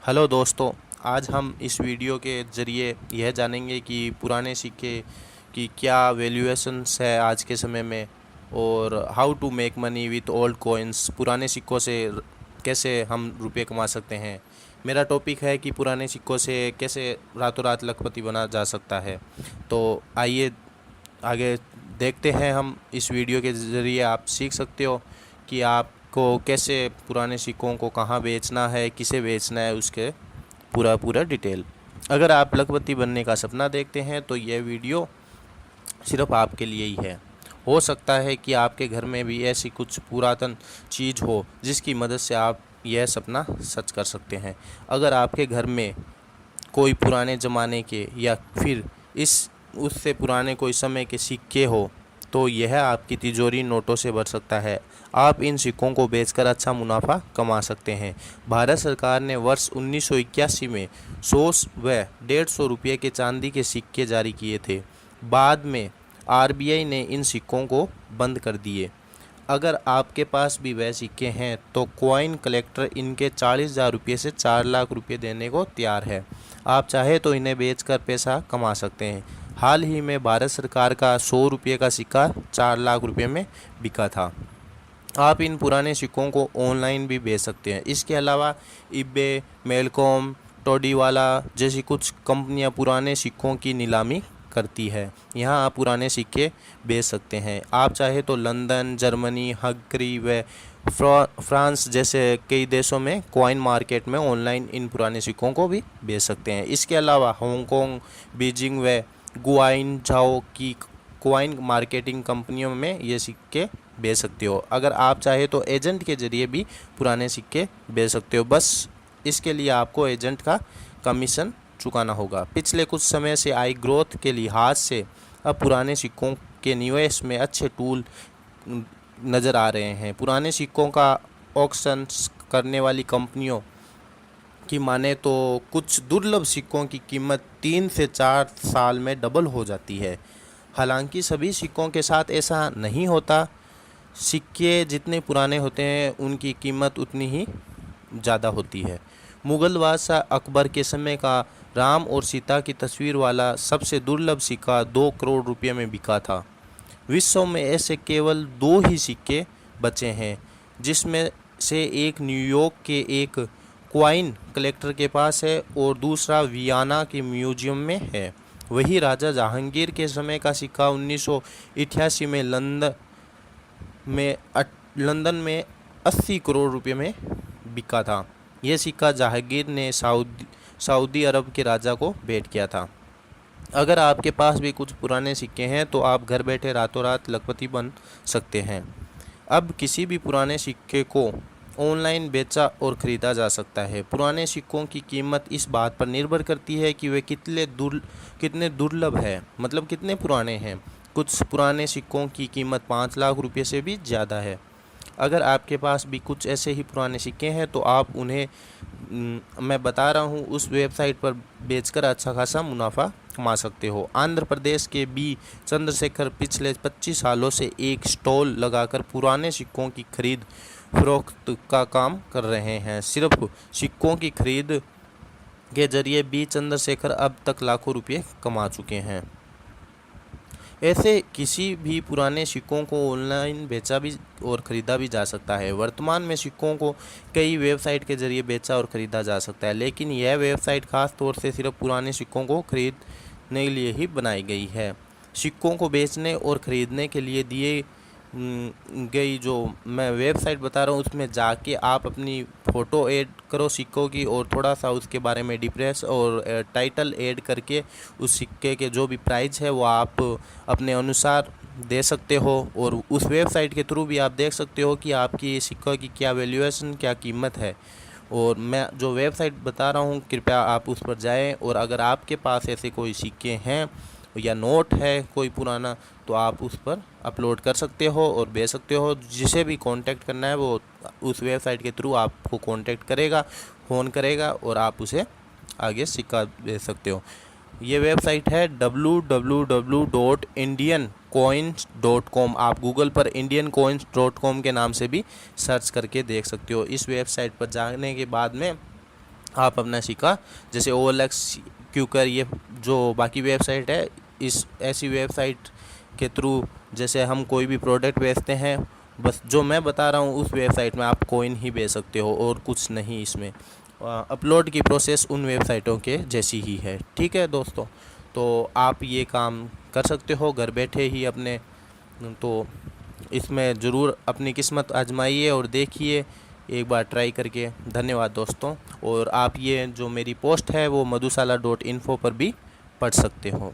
Hello दोस्तों। आज हम इस वीडियो के ज़रिए यह जानेंगे कि पुराने सिक्के की क्या वैल्यूएशंस है आज के समय में, और how to make money with old coins. पुराने सिक्कों से कैसे हम रुपए कमा सकते हैं। मेरा टॉपिक है कि पुराने सिक्कों से कैसे रातों रात लखपति बना जा सकता है। तो आइए आगे देखते हैं। हम इस वीडियो के ज़रिए आप सीख सकते हो कि आपको कैसे पुराने सिक्कों को कहाँ बेचना है, किसे बेचना है, उसके पूरा डिटेल। अगर आप लखपति बनने का सपना देखते हैं तो यह वीडियो सिर्फ आपके लिए ही है। हो सकता है कि आपके घर में भी ऐसी कुछ पुरातन चीज़ हो जिसकी मदद से आप यह सपना सच कर सकते हैं। अगर आपके घर में कोई पुराने ज़माने के या फिर इस उससे पुराने कोई समय के सिक्के हो तो यह आपकी तिजोरी नोटों से भर सकता है। आप इन सिक्कों को बेचकर अच्छा मुनाफा कमा सकते हैं। भारत सरकार ने वर्ष 1981 में 100 व 150 रुपये के चांदी के सिक्के जारी किए थे। बाद में आरबीआई ने इन सिक्कों को बंद कर दिए। अगर आपके पास भी वह सिक्के हैं तो कॉइन कलेक्टर इनके 40,000 रुपये से 4 लाख रुपये देने को तैयार है। आप चाहे तो इन्हें बेचकर पैसा कमा सकते हैं। हाल ही में भारत सरकार का 100 रुपये का सिक्का 4 लाख रुपये में बिका था। आप इन पुराने सिक्कों को ऑनलाइन भी बेच सकते हैं। इसके अलावा ईबे, मेलकॉम, टोडीवाला जैसी कुछ कंपनियां पुराने सिक्कों की नीलामी करती है। यहाँ आप पुराने सिक्के बेच सकते हैं। आप चाहे तो लंदन, जर्मनी, हंगरी व फ्रांस जैसे कई देशों में कॉइन मार्केट में ऑनलाइन इन पुराने सिक्कों को भी बेच सकते हैं। इसके अलावा हांगकांग, बीजिंग व गुआंगझाओ की कॉइन मार्केटिंग कंपनियों में ये सिक्के बेच सकते हो। अगर आप चाहे तो एजेंट के ज़रिए भी पुराने सिक्के बेच सकते हो। बस इसके लिए आपको एजेंट का कमीशन चुकाना होगा। पिछले कुछ समय से आई ग्रोथ के लिहाज से अब पुराने सिक्कों के निवेश में अच्छे टूल नज़र आ रहे हैं। पुराने सिक्कों का ऑक्शन करने वाली कंपनियों की माने तो कुछ दुर्लभ सिक्कों की कीमत 3 से 4 साल में डबल हो जाती है। हालांकि सभी सिक्कों के साथ ऐसा नहीं होता। सिक्के जितने पुराने होते हैं उनकी कीमत उतनी ही ज़्यादा होती है। मुग़ल बादशाह अकबर के समय का राम और सीता की तस्वीर वाला सबसे दुर्लभ सिक्का 2 करोड़ रुपये में बिका था। विश्व में ऐसे केवल 2 ही सिक्के बचे हैं, जिसमें से एक न्यूयॉर्क के एक कॉइन कलेक्टर के पास है और दूसरा वियना के म्यूजियम में है। वही राजा जहांगीर के समय का सिक्का 1988 में लंदन में 80 करोड़ रुपए में बिका था। यह सिक्का जहांगीर ने सऊदी अरब के राजा को भेंट किया था। अगर आपके पास भी कुछ पुराने सिक्के हैं तो आप घर बैठे रातों रात लखपति बन सकते हैं। अब किसी भी पुराने सिक्के को ऑनलाइन बेचा और ख़रीदा जा सकता है। पुराने सिक्कों की कीमत इस बात पर निर्भर करती है कि वे कितने दुर्लभ है, मतलब कितने पुराने हैं। कुछ पुराने सिक्कों की कीमत 5 लाख रुपये से भी ज़्यादा है। अगर आपके पास भी कुछ ऐसे ही पुराने सिक्के हैं तो आप उन्हें मैं बता रहा हूँ उस वेबसाइट पर बेचकर अच्छा खासा मुनाफा कमा सकते हो। आंध्र प्रदेश के बी चंद्रशेखर पिछले 25 सालों से एक स्टॉल लगाकर पुराने सिक्कों की खरीद फरोख्त का काम कर रहे हैं। सिर्फ सिक्कों की खरीद के जरिए बी चंद्रशेखर अब तक लाखों रुपये कमा चुके हैं। ऐसे किसी भी पुराने सिक्कों को ऑनलाइन बेचा भी और ख़रीदा भी जा सकता है। वर्तमान में सिक्कों को कई वेबसाइट के ज़रिए बेचा और ख़रीदा जा सकता है, लेकिन यह वेबसाइट ख़ास तौर से सिर्फ पुराने सिक्कों को खरीदने के लिए ही बनाई गई है। सिक्कों को बेचने और ख़रीदने के लिए दिए गई जो मैं वेबसाइट बता रहा हूँ उसमें जाके आप अपनी फ़ोटो ऐड करो सिक्कों की और थोड़ा सा उसके बारे में डिप्रेस और टाइटल ऐड करके उस सिक्के के जो भी प्राइस है वो आप अपने अनुसार दे सकते हो। और उस वेबसाइट के थ्रू भी आप देख सकते हो कि आपकी सिक्कों की क्या वैल्यूएशन, क्या कीमत है। और मैं जो वेबसाइट बता रहा हूँ कृपया आप उस पर जाएं, और अगर आपके पास ऐसे कोई सिक्के हैं या नोट है कोई पुराना तो आप उस पर अपलोड कर सकते हो और बेच सकते हो। जिसे भी कांटेक्ट करना है वो उस वेबसाइट के थ्रू आपको कांटेक्ट करेगा, फ़ोन करेगा और आप उसे आगे सिक्का बेच सकते हो। ये वेबसाइट है www.indiancoins.com। आप गूगल पर indiancoins.com के नाम से भी सर्च करके देख सकते हो। इस वेबसाइट पर जाने के बाद में आप अपना सिक्का, जैसे OLX, क्यूकर, ये जो बाकी वेबसाइट है, इस ऐसी वेबसाइट के थ्रू जैसे हम कोई भी प्रोडक्ट बेचते हैं, बस जो मैं बता रहा हूँ उस वेबसाइट में आप कॉइन ही बेच सकते हो और कुछ नहीं। इसमें अपलोड की प्रोसेस उन वेबसाइटों के जैसी ही है। ठीक है दोस्तों, तो आप ये काम कर सकते हो घर बैठे ही अपने। तो इसमें ज़रूर अपनी किस्मत आजमाइए और देखिए एक बार ट्राई करके। धन्यवाद दोस्तों। और आप ये जो मेरी पोस्ट है वो मधुशाला.info पर भी पढ़ सकते हो।